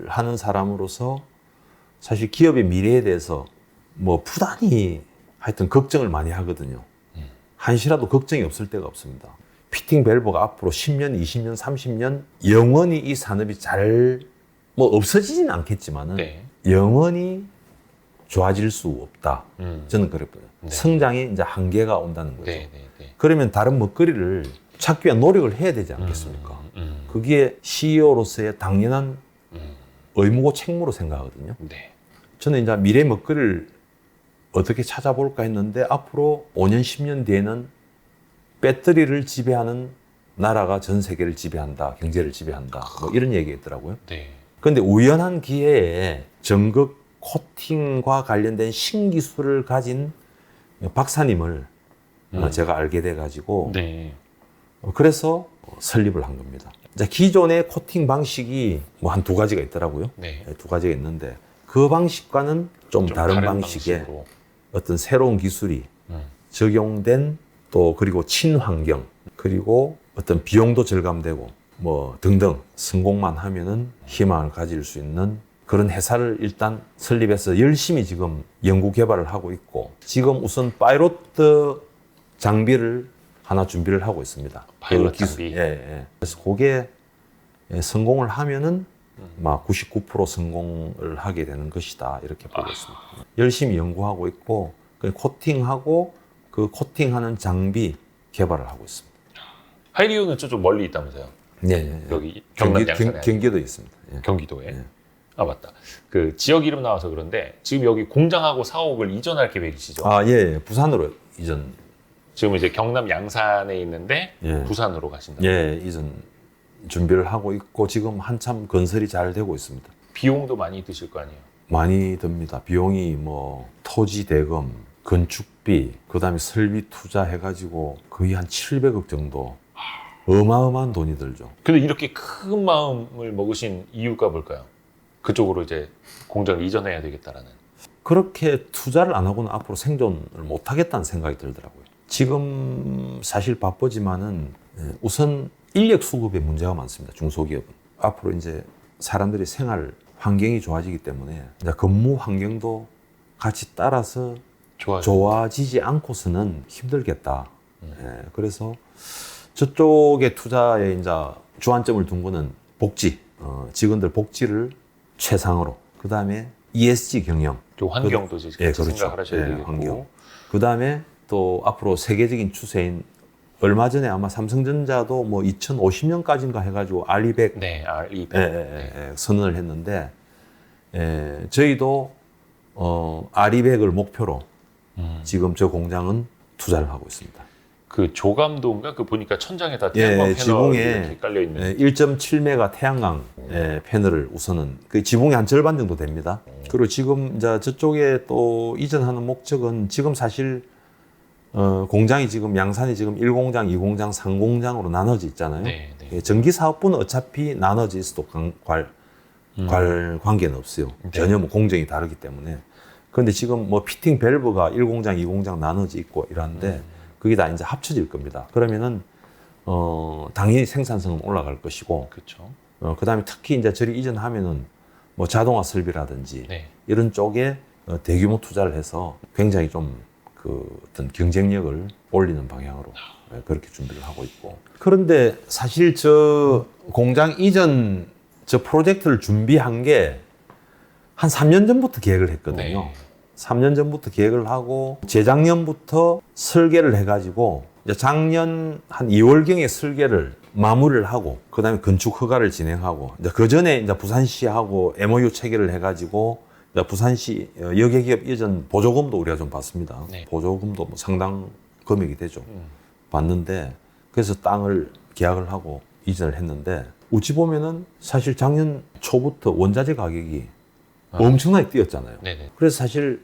Speaker 4: 하는 사람으로서 사실 기업의 미래에 대해서 뭐 부단히 하여튼 걱정을 많이 하거든요. 한시라도 걱정이 없을 때가 없습니다. 피팅 밸브가 앞으로 10년, 20년, 30년 영원히 이 산업이 잘 뭐 없어지진 않겠지만은
Speaker 1: 네.
Speaker 4: 영원히 좋아질 수 없다. 저는 그래 보여요.
Speaker 1: 네.
Speaker 4: 성장에 이제 한계가 온다는 거죠.
Speaker 1: 네, 네, 네.
Speaker 4: 그러면 다른 먹거리를 찾기 위한 노력을 해야 되지 않겠습니까? 그게 CEO로서의 당연한 의무고 책무로 생각하거든요.
Speaker 1: 네.
Speaker 4: 저는 이제 미래 먹거리를 어떻게 찾아볼까 했는데 앞으로 5년, 10년 뒤에는 배터리를 지배하는 나라가 전 세계를 지배한다, 경제를 지배한다, 뭐 이런 얘기가 있더라고요.
Speaker 1: 네.
Speaker 4: 그런데 우연한 기회에 전극 코팅과 관련된 신기술을 가진 박사님을 제가 알게 돼가지고
Speaker 1: 네.
Speaker 4: 그래서 설립을 한 겁니다. 이제 기존의 코팅 방식이 뭐 한 두 가지가 있더라고요.
Speaker 1: 네.
Speaker 4: 두 가지가 있는데 그 방식과는 좀 다른 방식의
Speaker 1: 방식으로.
Speaker 4: 어떤 새로운 기술이 적용된 또 그리고 친환경 그리고 어떤 비용도 절감되고 뭐 등등 성공만 하면은 희망을 가질 수 있는 그런 회사를 일단 설립해서 열심히 지금 연구 개발을 하고 있고 지금 우선 파이로트 장비를 하나 준비를 하고 있습니다.
Speaker 1: 파일럿
Speaker 4: 그 기술.
Speaker 1: 장비.
Speaker 4: 예, 예. 그래서 그게 성공을 하면은 막 99% 성공을 하게 되는 것이다 이렇게 보고 있습니다. 열심히 연구하고 있고 그 코팅하고 그 코팅하는 장비 개발을 하고 있습니다.
Speaker 1: 하이리오는 좀 멀리 있다면서요?
Speaker 4: 네, 네.
Speaker 1: 여기 경남 양산에.
Speaker 4: 경기도 있습니다. 예.
Speaker 1: 경기도에.
Speaker 4: 네.
Speaker 1: 아 맞다. 그 지역 이름 나와서 그런데 지금 여기 공장하고 사옥을 이전할 계획이시죠?
Speaker 4: 아, 예, 예. 부산으로 이전.
Speaker 1: 지금 이제 경남 양산에 있는데
Speaker 4: 예.
Speaker 1: 부산으로 가신다.
Speaker 4: 예, 이전 준비를 하고 있고 지금 한참 건설이 잘 되고 있습니다.
Speaker 1: 비용도 많이 드실 거 아니에요?
Speaker 4: 많이 듭니다. 비용이 뭐 토지 대금, 건축비, 그다음에 설비 투자 해가지고 거의 한 700억 정도. 어마어마한 돈이 들죠.
Speaker 1: 근데 이렇게 큰 마음을 먹으신 이유가 뭘까요? 그쪽으로 이제 공장을 이전해야 되겠다라는.
Speaker 4: 그렇게 투자를 안 하고는 앞으로 생존을 못 하겠다는 생각이 들더라고요. 지금 사실 바쁘지만은 우선 인력 수급에 문제가 많습니다. 중소기업은. 앞으로 이제 사람들이 생활 환경이 좋아지기 때문에 이제 근무 환경도 같이 따라서 좋아지지 않고서는 힘들겠다. 그래서 저쪽에 투자에 이제 주안점을 둔 거는 복지, 직원들 복지를 최상으로. 그 다음에 ESG 경영.
Speaker 1: 또 환경도 같이 생각을 하셔야 되겠고.
Speaker 4: 환경. 그 다음에 또 앞으로 세계적인 추세인 얼마 전에 아마 삼성전자도 뭐 2050년까지인가 해가지고 R200
Speaker 1: 네, R200
Speaker 4: 선언을 했는데 저희도 R200을 목표로 지금 저 공장은 투자를 하고 있습니다.
Speaker 1: 그 조감도인가 그 보니까 천장에다 태양광 패널이
Speaker 4: 지붕에
Speaker 1: 이렇게 깔려 있는.
Speaker 4: 1.7메가 태양광 패널을 우선은 그 지붕의 한 절반 정도 됩니다. 그리고 지금 이제 저쪽에 또 이전하는 목적은 지금 사실 공장이 지금 양산이 지금 1공장, 2공장, 3공장으로 나눠져 있잖아요.
Speaker 1: 네, 네.
Speaker 4: 예, 전기 사업부는 어차피 나눠져 있어도 관 관계는 없어요. 전혀 뭐 공정이 다르기 때문에. 그런데 지금 뭐 피팅 밸브가 1공장, 2공장 나눠져 있고 이러는데 그게 다 이제 합쳐질 겁니다. 그러면은 당연히 생산성은 올라갈 것이고,
Speaker 1: 그렇죠.
Speaker 4: 그다음에 특히 이제 저리 이전하면은 뭐 자동화 설비라든지
Speaker 1: 네.
Speaker 4: 이런 쪽에 대규모 투자를 해서 굉장히 좀 그 어떤 경쟁력을 올리는 방향으로 그렇게 준비를 하고 있고. 그런데 사실 저 공장 이전 저 프로젝트를 준비한 게 한 3년 전부터 계획을 했거든요.
Speaker 1: 네.
Speaker 4: 3년 전부터 계획을 하고 재작년부터 설계를 해가지고 이제 작년 한 2월경에 설계를 마무리를 하고 그다음에 건축 허가를 진행하고 이제 그 전에 이제 부산시하고 MOU 체결을 해가지고 이제 부산시 여객기업 이전 보조금도 우리가 좀 받습니다.
Speaker 1: 네.
Speaker 4: 보조금도 뭐 상당 금액이 되죠. 받는데 그래서 땅을 계약을 하고 이전을 했는데 어찌 보면은 사실 작년 초부터 원자재 가격이 엄청나게 뛰었잖아요.
Speaker 1: 네네.
Speaker 4: 그래서 사실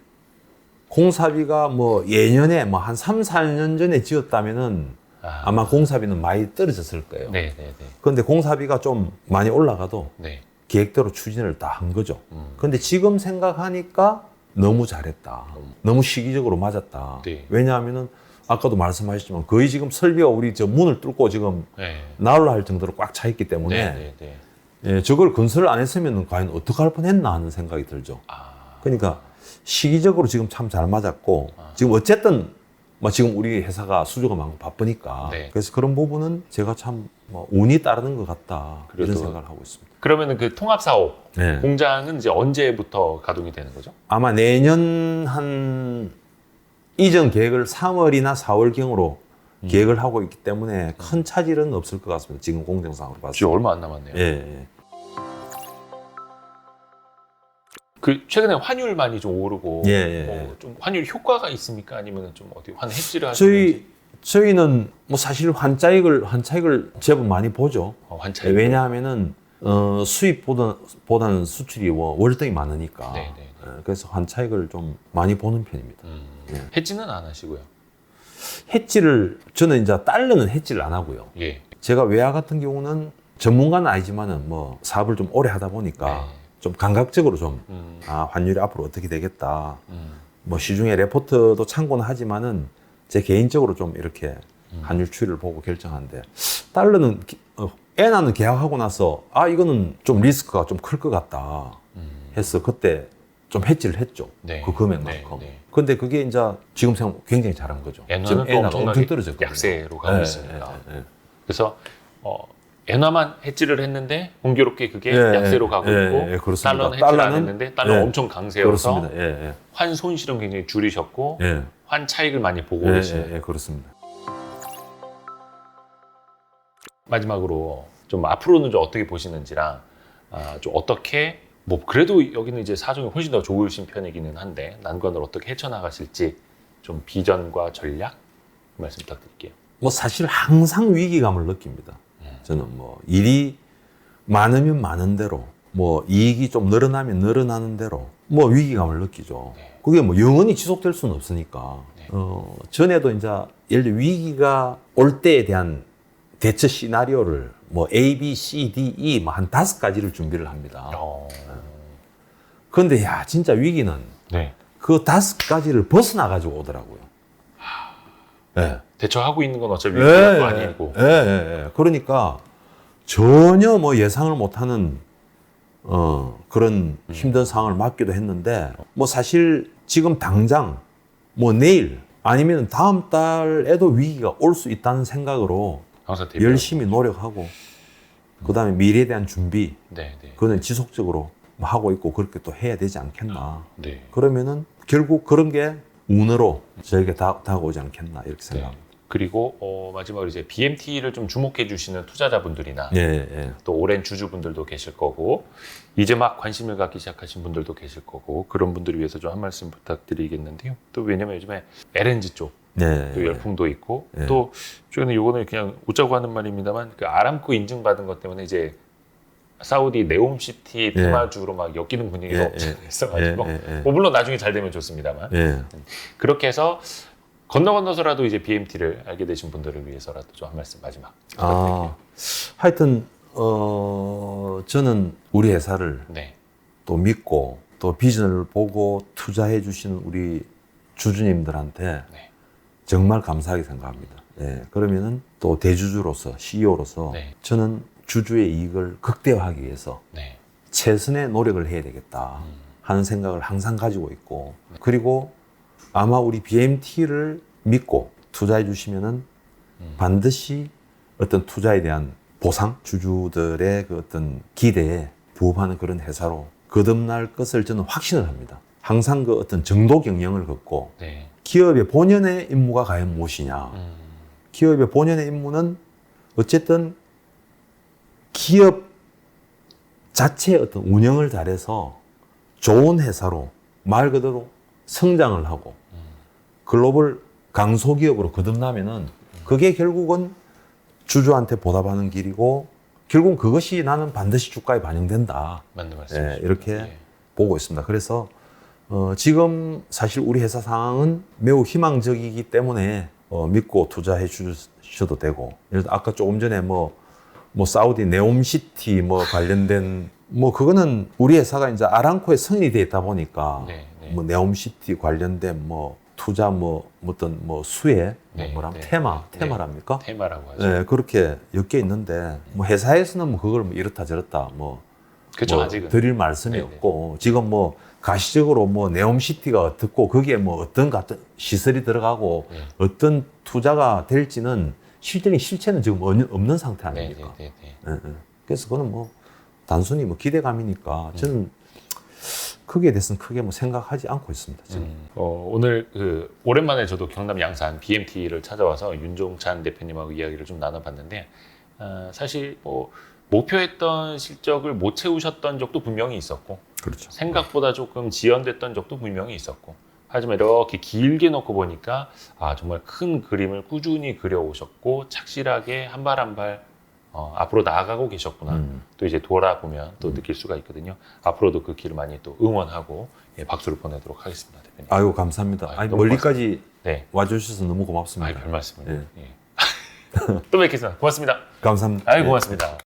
Speaker 4: 공사비가 뭐 예년에 뭐 한 3, 4년 전에 지었다면은 아마 공사비는 많이 떨어졌을 거예요.
Speaker 1: 네네네.
Speaker 4: 그런데 공사비가 좀 많이 올라가도
Speaker 1: 네.
Speaker 4: 계획대로 추진을 다 한 거죠. 그런데 지금 생각하니까 너무 잘했다. 너무 시기적으로 맞았다.
Speaker 1: 네.
Speaker 4: 왜냐하면은 아까도 말씀하셨지만 거의 지금 설비가 우리 저 문을 뚫고 지금
Speaker 1: 네.
Speaker 4: 나올라 할 정도로 꽉 차 있기 때문에
Speaker 1: 네네네.
Speaker 4: 예, 저걸 건설을 안 했으면 과연 어떡할 뻔했나 하는 생각이 들죠. 그러니까 시기적으로 지금 참 잘 맞았고 지금 어쨌든 뭐 지금 우리 회사가 수주가 많고 바쁘니까
Speaker 1: 네.
Speaker 4: 그래서 그런 부분은 제가 참 뭐 운이 따르는 것 같다 이런
Speaker 1: 그래도-
Speaker 4: 생각을 하고 있습니다.
Speaker 1: 그러면은 그 통합 사업
Speaker 4: 네.
Speaker 1: 공장은 이제 언제부터 가동이 되는 거죠?
Speaker 4: 아마 내년 한 이전 계획을 3월이나 4월경으로 계획을 하고 있기 때문에 큰 차질은 없을 것 같습니다. 지금 공정상으로 봤을 때.
Speaker 1: 지금 얼마 안 남았네요.
Speaker 4: 예, 예.
Speaker 1: 그 최근에 환율 많이 좀 오르고
Speaker 4: 예, 예,
Speaker 1: 뭐 좀 환율 효과가 있습니까? 아니면 좀 어디 환 해지를 하시는지?
Speaker 4: 저희는 뭐 사실 환차익을 제법 많이 보죠.
Speaker 1: 환차익.
Speaker 4: 왜냐하면은 수입보다는 수출이 월등히 많으니까.
Speaker 1: 네네.
Speaker 4: 그래서 환차익을 좀 많이 보는 편입니다. 네.
Speaker 1: 해지는 안 하시고요.
Speaker 4: 해지를 저는 이제 달러는 해지를 안 하고요.
Speaker 1: 예.
Speaker 4: 제가 외화 같은 경우는 전문가는 아니지만은 뭐 사업을 좀 오래 하다 보니까
Speaker 1: 네.
Speaker 4: 좀 감각적으로 좀 환율이 앞으로 어떻게 되겠다. 뭐 시중에 레포트도 참고는 하지만은 제 개인적으로 좀 이렇게 환율 추이를 보고 결정하는데 달러는 엔화는 계약하고 나서 이거는 좀 리스크가 좀 클 것 같다 해서 그때 좀 해지를 했죠.
Speaker 1: 네.
Speaker 4: 그 금액만큼.
Speaker 1: 네, 네.
Speaker 4: 근데 그게 이제 지금 생각 굉장히 잘한 거죠. 지금
Speaker 1: 엔화는 또
Speaker 4: 엔화가
Speaker 1: 엄청나게
Speaker 4: 엄청 떨어졌거든요.
Speaker 1: 약세로 가고
Speaker 4: 예,
Speaker 1: 있습니다.
Speaker 4: 예, 예.
Speaker 1: 그래서 엔화만 해지를 했는데 공교롭게 그게
Speaker 4: 예,
Speaker 1: 약세로 가고
Speaker 4: 예,
Speaker 1: 있고
Speaker 4: 예, 그렇습니다.
Speaker 1: 달러는 해지를 안
Speaker 4: 달러는-
Speaker 1: 했는데 달러
Speaker 4: 예,
Speaker 1: 엄청 강세여서
Speaker 4: 그렇습니다. 예,
Speaker 1: 환 손실은 굉장히 줄이셨고
Speaker 4: 예.
Speaker 1: 환 차익을 많이 보고
Speaker 4: 예,
Speaker 1: 계시는.
Speaker 4: 예, 그렇습니다.
Speaker 1: 마지막으로 좀 앞으로는 좀 어떻게 보시는지랑 좀 어떻게 뭐 그래도 여기는 이제 사정이 훨씬 더 좋으신 편이기는 한데 난관을 어떻게 헤쳐나가실지 좀 비전과 전략 말씀 부탁드릴게요.
Speaker 4: 뭐 사실 항상 위기감을 느낍니다. 저는 뭐 일이 많으면 많은 대로 뭐 이익이 좀 늘어나면 늘어나는 대로 뭐 위기감을 느끼죠.
Speaker 1: 네.
Speaker 4: 그게 뭐 영원히 지속될 수는 없으니까.
Speaker 1: 네.
Speaker 4: 전에도 이제 예를 들어 위기가 올 때에 대한 대처 시나리오를 뭐 A, B, C, D, E 뭐 한 5가지를 준비를 합니다. 그런데 야 진짜 위기는
Speaker 1: 네.
Speaker 4: 그 5가지를 벗어나 가지고 오더라고요. 네.
Speaker 1: 대처하고 있는 건 어차피 위기가 또 아니고.
Speaker 4: 그러니까 전혀 뭐 예상을 못하는 그런 힘든 상황을 맞기도 했는데 뭐 사실 지금 당장 뭐 내일 아니면 다음 달에도 위기가 올 수 있다는 생각으로
Speaker 1: 항상 대비.
Speaker 4: 열심히 노력하고 그다음에 미래에 대한 준비
Speaker 1: 네, 네.
Speaker 4: 그거는 지속적으로 하고 있고 그렇게 또 해야 되지 않겠나.
Speaker 1: 네.
Speaker 4: 그러면은 결국 그런 게 운으로 저에게 다가오지 않겠나 이렇게
Speaker 1: 네.
Speaker 4: 생각합니다.
Speaker 1: 그리고 마지막으로 이제 BMT를 좀 주목해 주시는 투자자분들이나
Speaker 4: 예.
Speaker 1: 또 오랜 주주분들도 계실 거고 이제 막 관심을 갖기 시작하신 분들도 계실 거고 그런 분들을 위해서 좀 한 말씀 부탁드리겠는데요. 또 왜냐면 요즘에 LNG 쪽
Speaker 4: 네.
Speaker 1: 또 열풍도 있고
Speaker 4: 네.
Speaker 1: 또 최근에 요거는 그냥 웃자고 하는 말입니다만 그 아람코 인증받은 것 때문에 이제 사우디 네옴시티
Speaker 4: 예.
Speaker 1: 테마주로 막 엮이는 분위기가
Speaker 4: 예,
Speaker 1: 엄청
Speaker 4: 예.
Speaker 1: 있어가지고
Speaker 4: 예.
Speaker 1: 뭐 물론 나중에 잘 되면 좋습니다만
Speaker 4: 예.
Speaker 1: 그렇게 해서 건너서라도 이제 BMT를 알게 되신 분들을 위해서라도 좀 한 말씀 마지막.
Speaker 4: 하여튼 저는 우리 회사를
Speaker 1: 네.
Speaker 4: 또 믿고 또 비전을 보고 투자해 주시는 우리 주주님들한테
Speaker 1: 네.
Speaker 4: 정말 감사하게 생각합니다. 예, 그러면은 또 대주주로서 CEO로서
Speaker 1: 네.
Speaker 4: 저는 주주의 이익을 극대화하기 위해서
Speaker 1: 네.
Speaker 4: 최선의 노력을 해야 되겠다 하는 생각을 항상 가지고 있고, 그리고 아마 우리 BMT를 믿고 투자해 주시면은 반드시 어떤 투자에 대한 보상, 주주들의 그 어떤 기대에 부합하는 그런 회사로 거듭날 것을 저는 확신을 합니다. 항상 그 어떤 정도 경영을 걷고
Speaker 1: 네.
Speaker 4: 기업의 본연의 임무가 과연 무엇이냐. 기업의 본연의 임무는 어쨌든 기업 자체의 어떤 운영을 잘해서 좋은 회사로 말 그대로 성장을 하고 글로벌 강소기업으로 거듭나면은 그게 결국은 주주한테 보답하는 길이고 결국은 그것이 나는 반드시 주가에 반영된다.
Speaker 1: 맞는 말씀이십니다.
Speaker 4: 예, 이렇게
Speaker 1: 예.
Speaker 4: 보고 있습니다. 그래서 지금 사실 우리 회사 상황은 매우 희망적이기 때문에 믿고 투자해 주셔도 되고, 예를 들어 아까 조금 전에 뭐 사우디 네옴시티 관련된 그거는 우리 회사가 이제 아람코에 성인이 돼 있다 보니까
Speaker 1: 네, 네.
Speaker 4: 네옴시티 관련된 투자 어떤 수혜
Speaker 1: 네,
Speaker 4: 뭐라면
Speaker 1: 네.
Speaker 4: 테마랍니까?
Speaker 1: 테마라고 하죠.
Speaker 4: 네, 그렇게 엮여 있는데 회사에서는 그걸 이렇다 저렇다
Speaker 1: 그렇죠. 아직은.
Speaker 4: 드릴 말씀이
Speaker 1: 네네.
Speaker 4: 없고, 지금 가시적으로 네옴시티가 어떻고 거기에 어떤 같은 시설이 들어가고
Speaker 1: 네.
Speaker 4: 어떤 투자가 될지는 실체는 지금 없는 상태 아닙니까?
Speaker 1: 네.
Speaker 4: 예, 예. 그래서 그거는 단순히 기대감이니까 저는 거기에 대해서는 크게 생각하지 않고 있습니다. 지금.
Speaker 1: 오늘 오랜만에 저도 경남 양산 BMT를 찾아와서 윤종찬 대표님하고 이야기를 좀 나눠봤는데, 사실 목표했던 실적을 못 채우셨던 적도 분명히 있었고,
Speaker 4: 그렇죠.
Speaker 1: 생각보다 조금 지연됐던 적도 분명히 있었고, 하지만 이렇게 길게 놓고 보니까 정말 큰 그림을 꾸준히 그려오셨고 착실하게 한 발 한 발 앞으로 나아가고 계셨구나. 또 이제 돌아보면 또 느낄 수가 있거든요. 앞으로도 그 길을 많이 또 응원하고 박수를 보내도록 하겠습니다, 대표님.
Speaker 4: 아유, 감사합니다.
Speaker 1: 너무
Speaker 4: 멀리까지
Speaker 1: 네.
Speaker 4: 와주셔서 너무 고맙습니다.
Speaker 1: 별 말씀을.
Speaker 4: 예.
Speaker 1: 또 뵙겠습니다. 고맙습니다.
Speaker 4: 감사합니다.
Speaker 1: 고맙습니다.